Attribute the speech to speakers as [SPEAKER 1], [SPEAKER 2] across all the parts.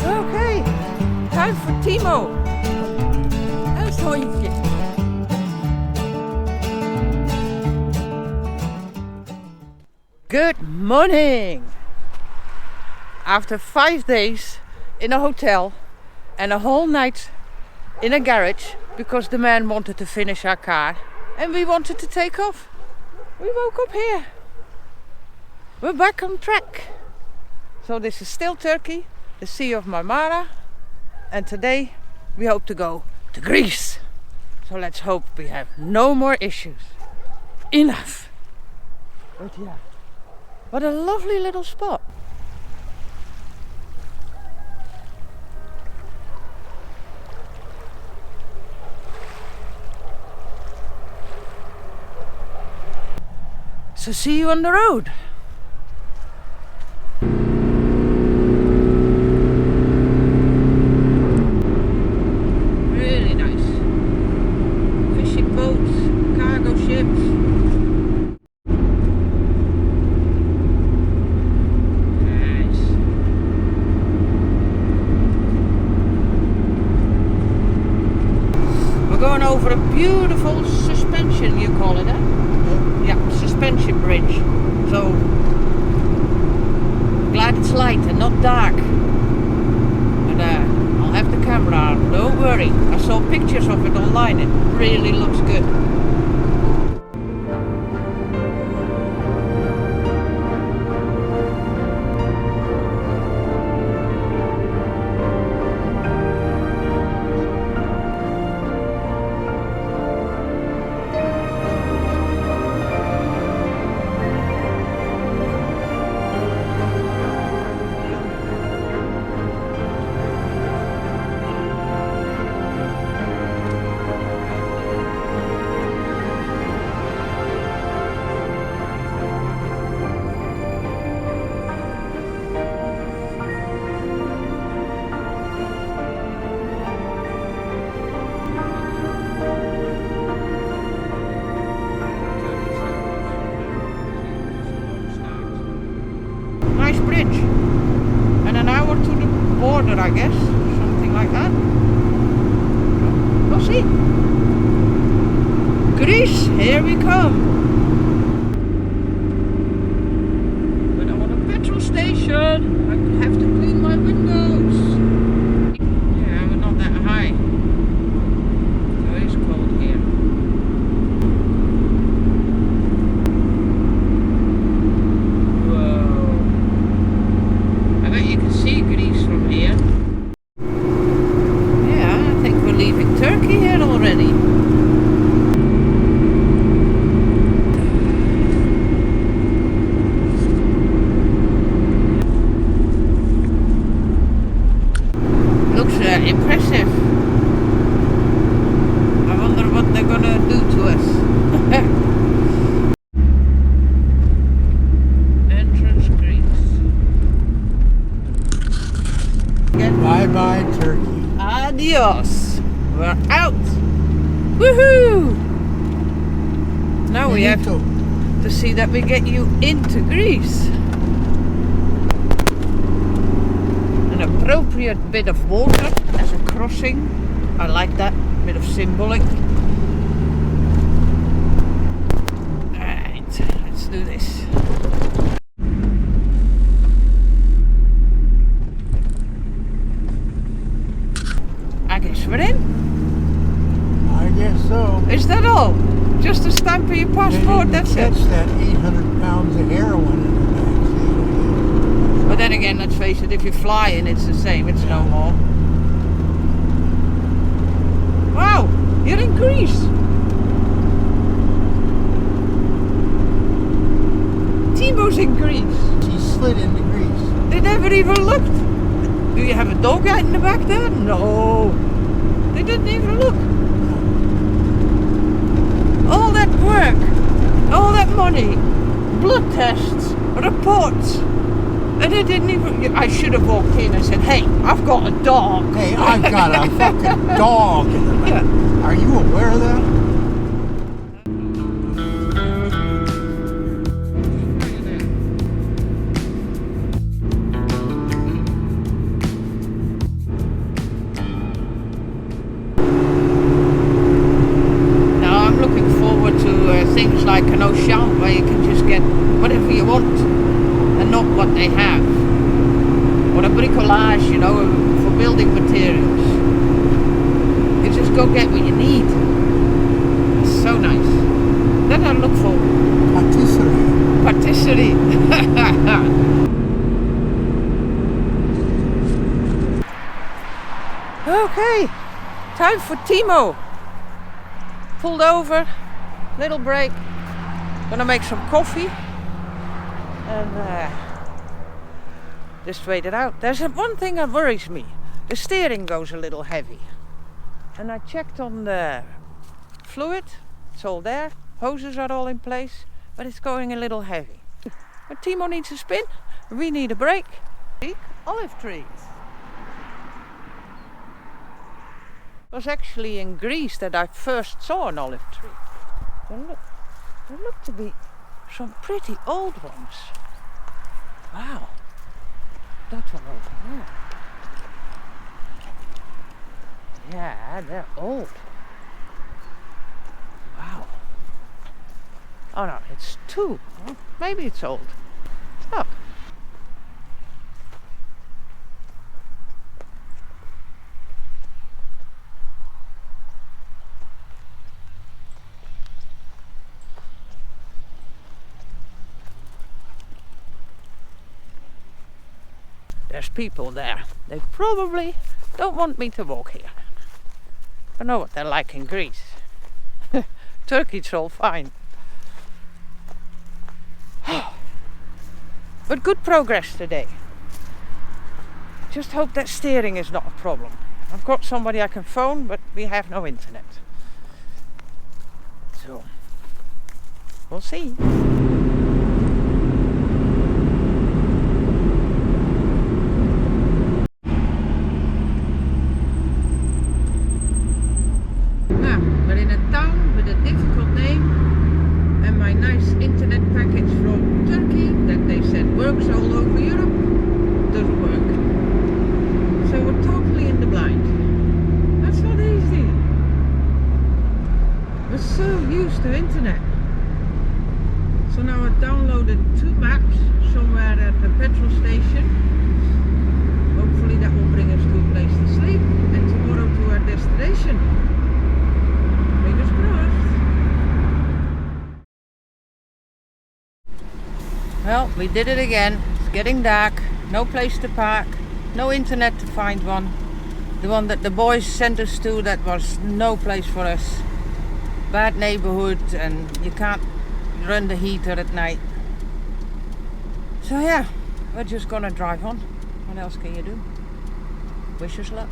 [SPEAKER 1] Okay, time for Timo. Een hondje. Good morning. After 5 days in a hotel and a whole night in a garage because the man wanted to finish our car and we wanted to take off, we woke up here. We're back on track. So this is still Turkey, the Sea of Marmara, and today we hope to go to Greece. So let's hope we have no more issues. Enough. But yeah, what a lovely little spot. So see you on the road. Really nice. Fishing boats, cargo ships. Nice. We're going over a beautiful suspension, you call it, eh? Yeah, suspension bridge. So glad it's light and not dark. And I'll have the camera on, don't worry. I saw pictures of it online, it really looks good. Nice bridge. And an hour to the border, I guess. Something like that. We'll see. Greece, here we come. But I'm on a petrol station. I have to clean my windows. Yeah, we're not that high. So it's cold here. See Greece from here. Yeah, I think we're leaving Turkey here already. Looks impressive. I wonder what they're gonna do to us.
[SPEAKER 2] Bye-bye, Turkey.
[SPEAKER 1] Adios. We're out. Woohoo! Now we have to see that we get you into Greece. An appropriate bit of water as a crossing. I like that bit of symbolic. Alright, let's do this. I guess we're in.
[SPEAKER 2] I guess so.
[SPEAKER 1] Is that all? Just a stamp of your passport, that's it?
[SPEAKER 2] Catch that 800 pounds of heroin in the backseat.
[SPEAKER 1] But then again, let's face it, if you're flying, it's the same. It's no more. Wow, you're in Greece. Timo's in Greece.
[SPEAKER 2] He slid into Greece.
[SPEAKER 1] They never even looked. Do you have a dog out in the back there? No. They didn't even look. All that work, all that money, blood tests, reports, and they didn't even... I should have walked in and said, hey, I've got a dog.
[SPEAKER 2] Hey, I've got a fucking dog in the back.
[SPEAKER 1] Yeah.
[SPEAKER 2] Are you aware of that?
[SPEAKER 1] things like an Auchan where you can just get whatever you want and not what they have. Or a bricolage, you know, for building materials. You just go get what you need. It's so nice. Then I look for
[SPEAKER 2] Patisserie.
[SPEAKER 1] patisserie. Okay, time for Timo. Pulled over, little break. Gonna make some coffee and just wait it out. There's one thing that worries me. The steering goes a little heavy. And I checked on the fluid, it's all there. Hoses are all in place, but it's going a little heavy. But Timo needs a spin, we need a break. Olive trees. It was actually in Greece that I first saw an olive tree. There look to be some pretty old ones. Wow. That one over there. Yeah, they're old. Wow. Oh no, it's two. Well, maybe it's old. Oh. There's people there. They probably don't want me to walk here. I know what they're like in Greece. Turkey's all fine. But good progress today. Just hope that steering is not a problem. I've got somebody I can phone, but we have no internet. So, we'll see. We're in a town with a difficult name, and my nice internet package from Turkey that they said works all over Europe doesn't work. So we're totally in the blind. That's not easy. We're so used to internet. So now I've downloaded 2 maps somewhere at the petrol station. Hopefully that will bring us to a place to sleep and tomorrow to our destination. Fingers crossed. Well, we did it again. It's getting dark. No place to park. No internet to find one. The one that the boys sent us to, that was no place for us. Bad neighborhood, and you can't run the heater at night. So yeah, we're just gonna drive on. What else can you do? Wish us luck.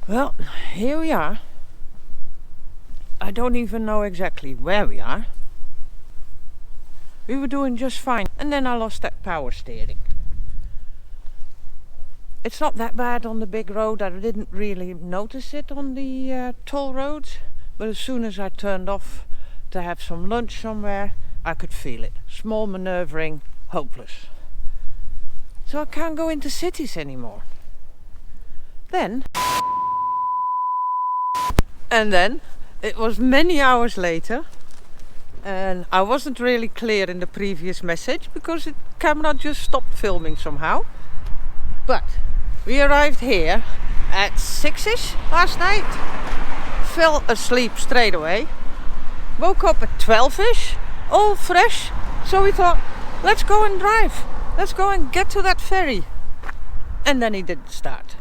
[SPEAKER 1] Well, here we are. I don't even know exactly where we are. We were doing just fine, and then I lost that power steering. It's not that bad on the big road. I didn't really notice it on the toll roads, but as soon as I turned off to have some lunch somewhere, I could feel it. Small maneuvering, hopeless. So I can't go into cities anymore. And then it was many hours later, and I wasn't really clear in the previous message because the camera just stopped filming somehow. But we arrived here at 6ish last night, fell asleep straight away, woke up at 12ish, all fresh, so we thought, let's go and drive, let's go and get to that ferry. And then he didn't start.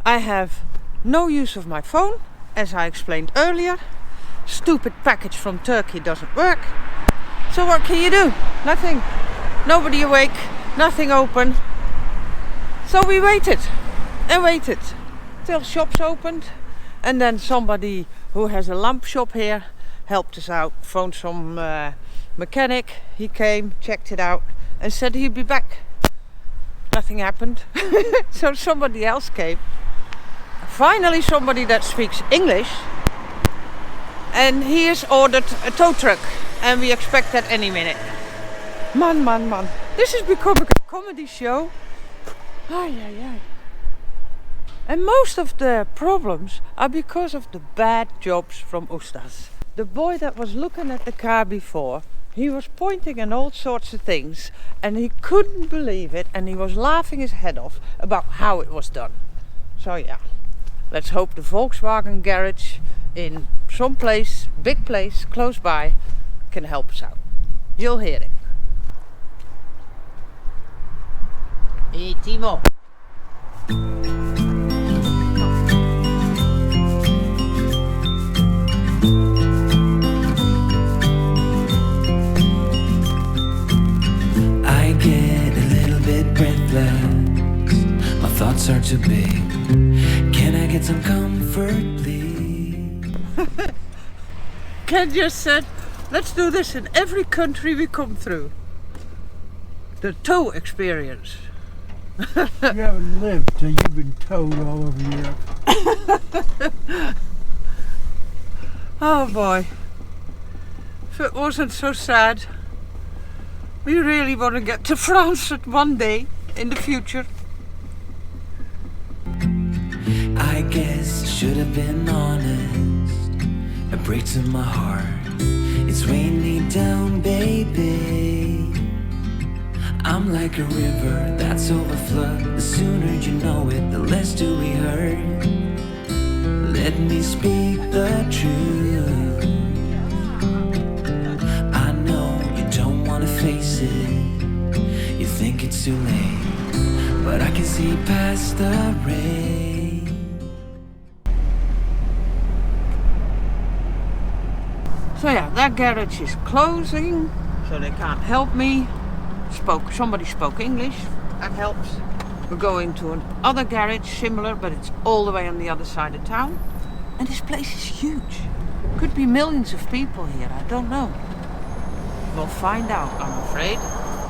[SPEAKER 1] I have no use of my phone, as I explained earlier. Stupid package from Turkey doesn't work. So what can you do? Nothing. Nobody awake, nothing open. So we waited and waited till shops opened, and then somebody who has a lamp shop here helped us out, phoned some mechanic. He came, checked it out and said he'd be back. Nothing happened. So somebody else came. Finally somebody that speaks English, and he has ordered a tow truck and we expect that any minute. Man. This has become a comedy show. Ay. And most of the problems are because of the bad jobs from Ustaz. The boy that was looking at the car before, he was pointing at all sorts of things and he couldn't believe it, and he was laughing his head off about how it was done. So yeah, let's hope the Volkswagen garage in some place, big place, close by, can help us out. You'll hear it. Hey Timo.
[SPEAKER 3] I get a little bit breathless. My thoughts are too big. Can I get some comfort, please?
[SPEAKER 1] Ken just said, let's do this in every country we come through. The tow experience.
[SPEAKER 2] You haven't lived till you've been towed all over Europe.
[SPEAKER 1] Oh boy. If it wasn't so sad, we really want to get to France at one day in the future.
[SPEAKER 3] I guess I should have been honest. It breaks in my heart. It's weighing me down, baby. I'm like a river that's overflowed. The sooner you know it, the less do we hurt. Let me speak the truth. I know you don't want to face it. You think it's too late, but I can see past the rain.
[SPEAKER 1] So yeah, that garage is closing, so they can't help me. Somebody spoke English, that helps. We're going to another garage, similar, but it's all the way on the other side of town. And this place is huge. Could be millions of people here, I don't know. We'll find out, I'm afraid.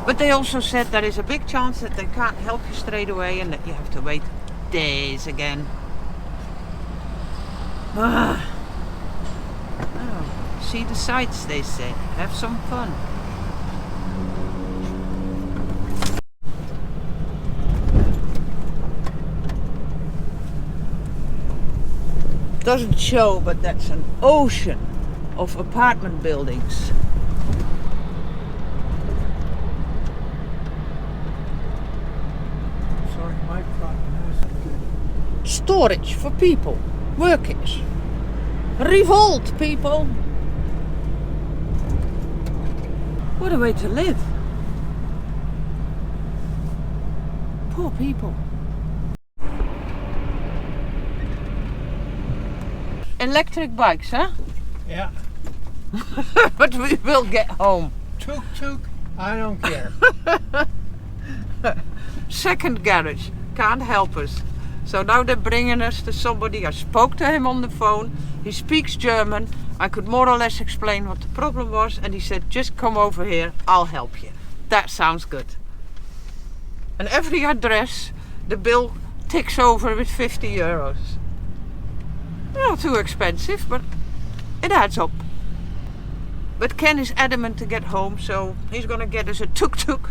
[SPEAKER 1] But they also said there is a big chance that they can't help you straight away and that you have to wait days again. Oh, see the sights, they say. Have some fun. Doesn't show, but that's an ocean of apartment buildings.
[SPEAKER 2] Sorry, my problem isn't good.
[SPEAKER 1] Storage for people, workers. Revolt, people! What a way to live. Poor people. Electric bikes, huh?
[SPEAKER 2] Yeah.
[SPEAKER 1] But we will get home.
[SPEAKER 2] Tuk, I don't care.
[SPEAKER 1] Second garage, can't help us. So now they're bringing us to somebody. I spoke to him on the phone. He speaks German. I could more or less explain what the problem was, and he said, just come over here, I'll help you. That sounds good. And every address, the bill ticks over with 50 euros. Not too expensive, but it adds up. But Ken is adamant to get home, so he's gonna get us a tuk-tuk.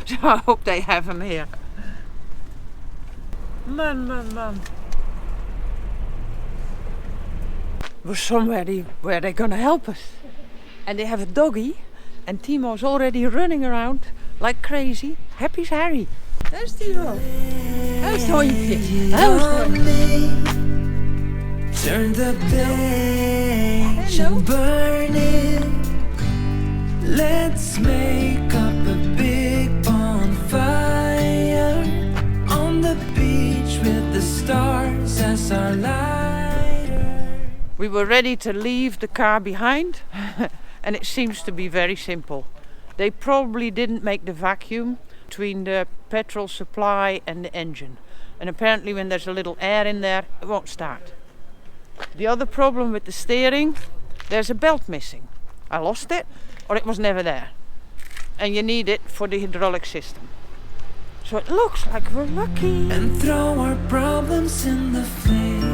[SPEAKER 1] So I hope they have him here. Man. We're somewhere where they're gonna help us. And they have a doggy, and Timo's already running around like crazy. Happy as Harry. There's Timo. There's Hondje. There's Hondje.
[SPEAKER 3] Turn the page and burn it. Let's make up a big bonfire on the beach with the stars as our lighter.
[SPEAKER 1] We were ready to leave the car behind, and it seems to be very simple. They probably didn't make the vacuum between the petrol supply and the engine. And apparently when there's a little air in there, it won't start. The other problem with the steering, there's a belt missing. I lost it, or it was never there. And you need it for the hydraulic system. So it looks like we're lucky.
[SPEAKER 3] And throw our problems in the flames.